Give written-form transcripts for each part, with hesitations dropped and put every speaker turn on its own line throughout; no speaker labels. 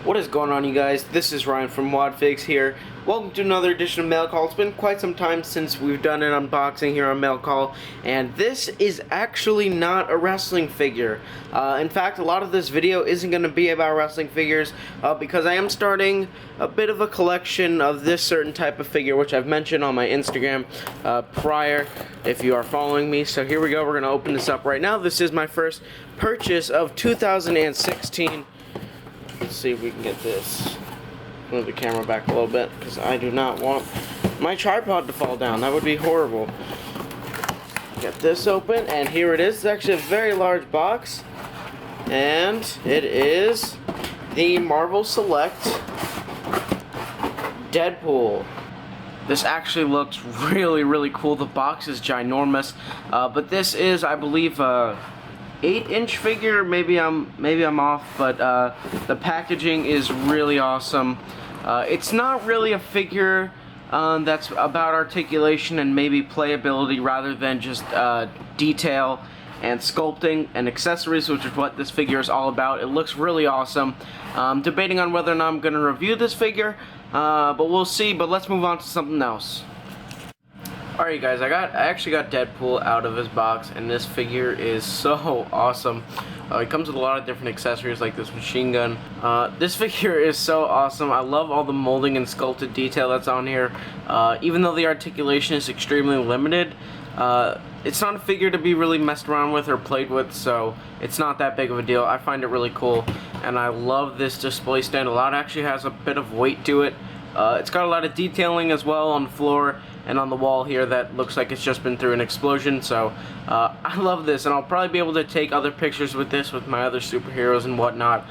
What is going on, you guys? This is Ryan from WRASSLIN Figs here. Welcome to another edition of Mail Call. It's been quite some time since we've done an unboxing here on Mail Call, and this is actually not a wrestling figure. In fact, a lot of this video isn't going to be about wrestling figures because I am starting a bit of a collection of this certain type of figure, which I've mentioned on my Instagram prior, if you are following me. So here we go. We're going to open this up right now. This is my first purchase of 2016. Let's see if we can get this. Move the camera back a little bit because I do not want my tripod to fall down. That would be horrible. Get this open, and here it is. It's actually a very large box, and it is the Marvel Select Deadpool. This actually looks really cool. The box is ginormous, but this is, I believe, 8-inch figure. Maybe I'm off, but the packaging is really awesome. It's not really a figure that's about articulation and maybe playability rather than just detail and sculpting and accessories, which is what this figure is all about. It looks really awesome. Debating on whether or not I'm going to review this figure, but we'll see. But let's move on to something else. Alright guys, I actually got Deadpool out of his box, and this figure is so awesome. It comes with a lot of different accessories like this machine gun. This figure is so awesome. I love all the molding and sculpted detail that's on here. Even though the articulation is extremely limited, it's not a figure to be really messed around with or played with, so it's not that big of a deal. I find it really cool, and I love this display stand a lot. It actually has a bit of weight to it. It's got a lot of detailing as well on the floor and on the wall here that looks like it's just been through an explosion. So I love this, and I'll probably be able to take other pictures with this with my other superheroes and whatnot.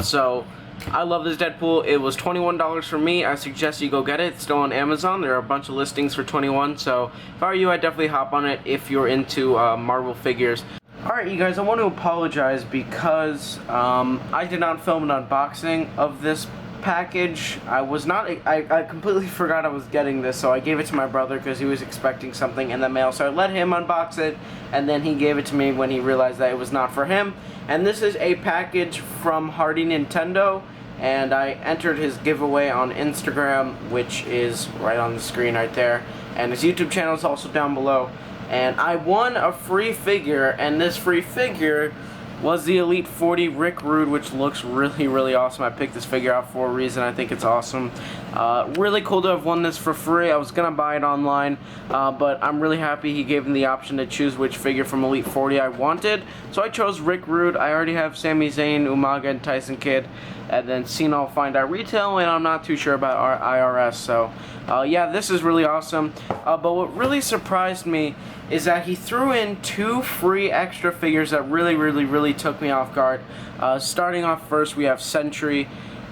So I love this Deadpool. It was $21 for me. I suggest you go get it. It's still on Amazon. There are a bunch of listings for $21, so if I were you, I'd definitely hop on it if you're into Marvel figures. Alright, you guys, I want to apologize because I did not film an unboxing of this package. I completely forgot I was getting this, so I gave it to my brother because he was expecting something in the mail, so I let him unbox it, and then he gave it to me when he realized that it was not for him. And this is a package from Hardy Nintendo, and I entered his giveaway on Instagram, which is right on the screen right there, and his YouTube channel is also down below, and I won a free figure, and this free figure was the Elite 40 Rick Rude, which looks really awesome. I picked this figure out for a reason. I think it's awesome. Really cool to have won this for free. I was gonna buy it online, but I'm really happy he gave me the option to choose which figure from Elite 40 I wanted. So I chose Rick Rude. I already have Sami Zayn, Umaga, and Tyson Kidd, and then Cena I'll find out retail, and I'm not too sure about our IRS. So yeah, this is really awesome. But what really surprised me is that he threw in 2 free extra figures that really took me off guard. Starting off first, we have Sentry,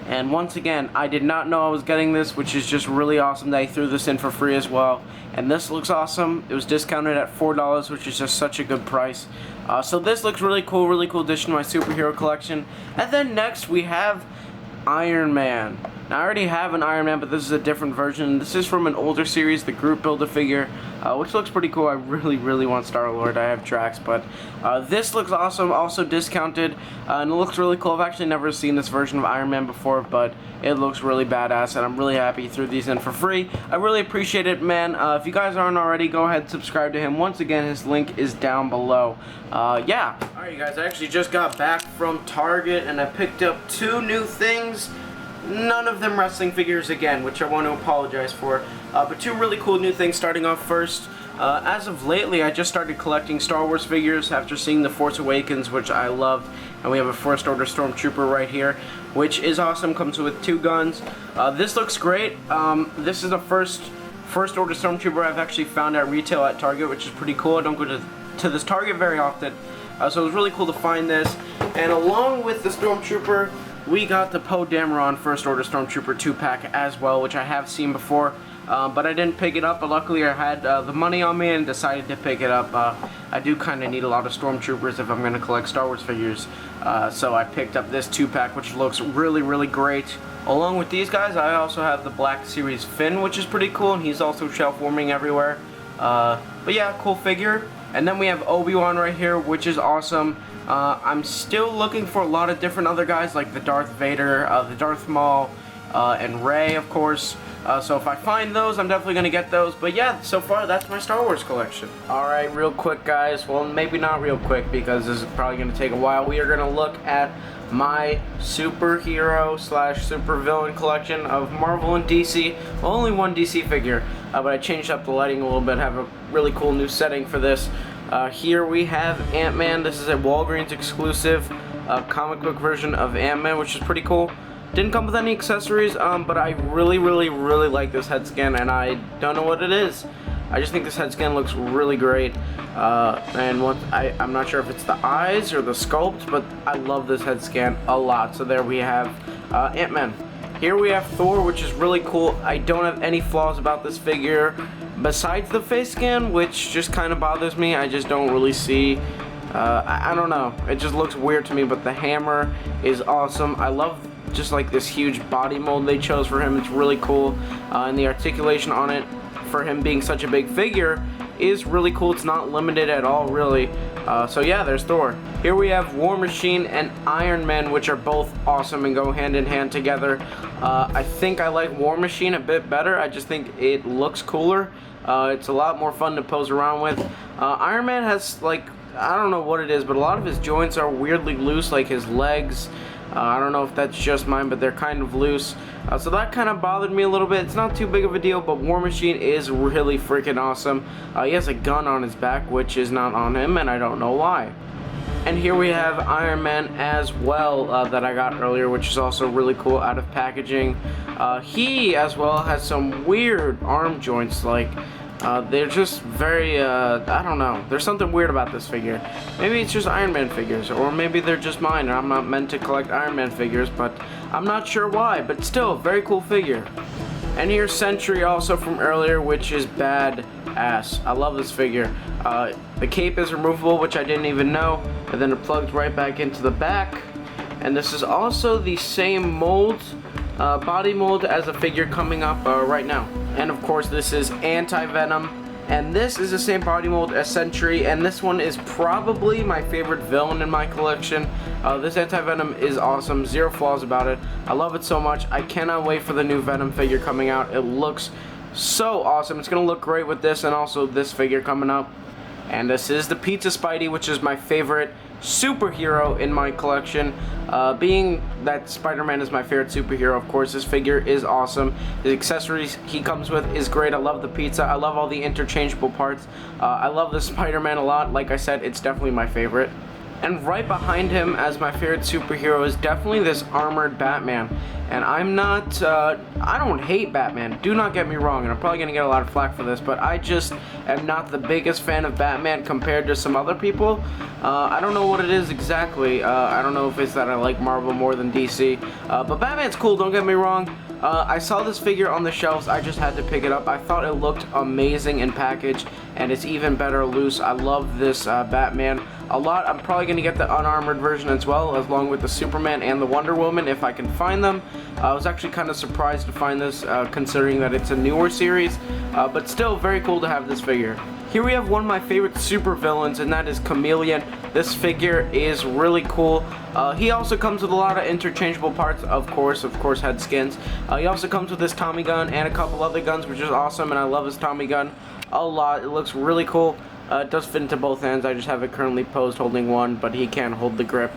and once again, I did not know I was getting this, which is just really awesome that he threw this in for free as well. And this looks awesome. It was discounted at $4, which is just such a good price. So this looks really cool addition to my superhero collection. And then next we have Iron Man. Now, I already have an Iron Man, but this is a different version. This is from an older series, the Group Build-A-Figure, which looks pretty cool. I really want Star-Lord. I have Drax, but this looks awesome, also discounted, and it looks really cool. I've actually never seen this version of Iron Man before, but it looks really badass, and I'm really happy he threw these in for free. I really appreciate it, man. If you guys aren't already, go ahead and subscribe to him. Once again, his link is down below. Yeah. Alright, you guys, I actually just got back from Target, and I picked up 2 new things. None of them wrestling figures again, which I want to apologize for. But 2 really cool new things. Starting off first, as of lately, I just started collecting Star Wars figures after seeing The Force Awakens, which I loved. And we have a First Order Stormtrooper right here, which is awesome. Comes with 2 guns. This looks great. This is the First Order Stormtrooper I've actually found at retail at Target, which is pretty cool. I don't go to this Target very often, so it was really cool to find this. And along with the Stormtrooper, we got the Poe Dameron First Order Stormtrooper 2-pack as well, which I have seen before, but I didn't pick it up. But luckily I had the money on me and decided to pick it up. I do kind of need a lot of Stormtroopers if I'm going to collect Star Wars figures, so I picked up this 2-pack, which looks really great. Along with these guys, I also have the Black Series Finn, which is pretty cool, and he's also shelf warming everywhere. But yeah, cool figure. And then we have Obi-Wan right here, which is awesome. I'm still looking for a lot of different other guys, like the Darth Vader, the Darth Maul, and Rey, of course. So if I find those, I'm definitely going to get those. But yeah, so far, that's my Star Wars collection. Alright, real quick, guys. Well, maybe not real quick, because this is probably going to take a while. We are going to look at my superhero / supervillain collection of Marvel and DC. Well, only one DC figure, but I changed up the lighting a little bit. Have a really cool new setting for this. Here we have Ant-Man. This is a Walgreens exclusive comic book version of Ant-Man, which is pretty cool. Didn't come with any accessories, but I really like this head scan, and I don't know what it is. I just think this head scan looks really great, and I'm not sure if it's the eyes or the sculpt, but I love this head scan a lot. So there we have Ant-Man. Here we have Thor, which is really cool. I don't have any flaws about this figure besides the face scan, which just kind of bothers me. I just don't really see, I don't know, it just looks weird to me, but the hammer is awesome. I love just like this huge body mold they chose for him. It's really cool, and the articulation on it for him being such a big figure is really cool. It's not limited at all, really. So yeah, there's Thor. Here we have War Machine and Iron Man, which are both awesome and go hand in hand together. I think I like War Machine a bit better. I just think it looks cooler. It's a lot more fun to pose around with. Iron Man has, like, I don't know what it is, but a lot of his joints are weirdly loose, like his legs. I don't know if that's just mine, but they're kind of loose. So that kind of bothered me a little bit. It's not too big of a deal, but War Machine is really freaking awesome. He has a gun on his back, which is not on him, and I don't know why. And here we have Iron Man as well, that I got earlier, which is also really cool out of packaging. He, as well, has some weird arm joints, like, they're just very, I don't know. There's something weird about this figure. Maybe it's just Iron Man figures, or maybe they're just mine, and I'm not meant to collect Iron Man figures, but I'm not sure why, but still, very cool figure. And here's Sentry, also from earlier, which is badass. I love this figure. The cape is removable, which I didn't even know, and then it plugs right back into the back. And this is also the same mold, body mold, as a figure coming up right now. And of course, this is Anti-Venom, and this is the same body mold as Sentry, and this one is probably my favorite villain in my collection. This Anti-Venom is awesome, zero flaws about it. I love it so much. I cannot wait for the new Venom figure coming out. It looks so awesome. It's gonna look great with this and also this figure coming up. And this is the Pizza Spidey, which is my favorite superhero in my collection. Being that Spider-Man is my favorite superhero, of course, this figure is awesome. The accessories he comes with is great. I love the pizza. I love all the interchangeable parts. I love the Spider-Man a lot. Like I said, it's definitely my favorite. And right behind him as my favorite superhero is definitely this armored Batman. And I'm not, I don't hate Batman, do not get me wrong, and I'm probably going to get a lot of flack for this, but I just am not the biggest fan of Batman compared to some other people. I don't know what it is exactly. I don't know if it's that I like Marvel more than DC, but Batman's cool, don't get me wrong. I saw this figure on the shelves, I just had to pick it up. I thought it looked amazing in package, and it's even better loose. I love this Batman a lot. I'm probably going to get the unarmored version as well, along with the Superman and the Wonder Woman if I can find them. I was actually kind of surprised to find this, considering that it's a newer series, but still very cool to have this figure. Here we have one of my favorite supervillains, and that is Chameleon. This figure is really cool. He also comes with a lot of interchangeable parts, of course head skins. He also comes with this Tommy gun and a couple other guns, which is awesome, and I love his Tommy gun a lot. It looks really cool. It does fit into both hands. I just have it currently posed holding one, but he can't hold the grip.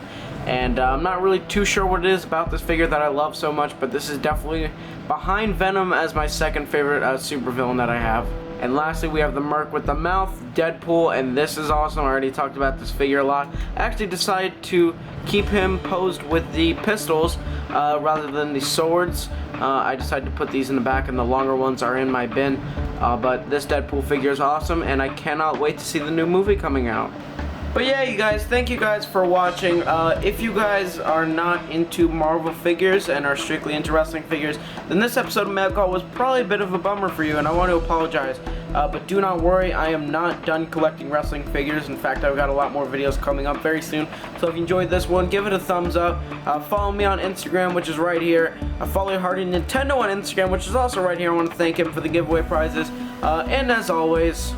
And I'm not really too sure what it is about this figure that I love so much, but this is definitely behind Venom as my second favorite supervillain that I have. And lastly, we have the Merc with the mouth, Deadpool, and this is awesome. I already talked about this figure a lot. I actually decided to keep him posed with the pistols rather than the swords. I decided to put these in the back, and the longer ones are in my bin. But this Deadpool figure is awesome, and I cannot wait to see the new movie coming out. But yeah, you guys, thank you guys for watching. If you guys are not into Marvel figures and are strictly into wrestling figures, then this episode of Mad Call was probably a bit of a bummer for you, and I want to apologize. But do not worry, I am not done collecting wrestling figures. In fact, I've got a lot more videos coming up very soon. So if you enjoyed this one, give it a thumbs up. Follow me on Instagram, which is right here. Follow Hardy Nintendo on Instagram, which is also right here. I want to thank him for the giveaway prizes. And as always,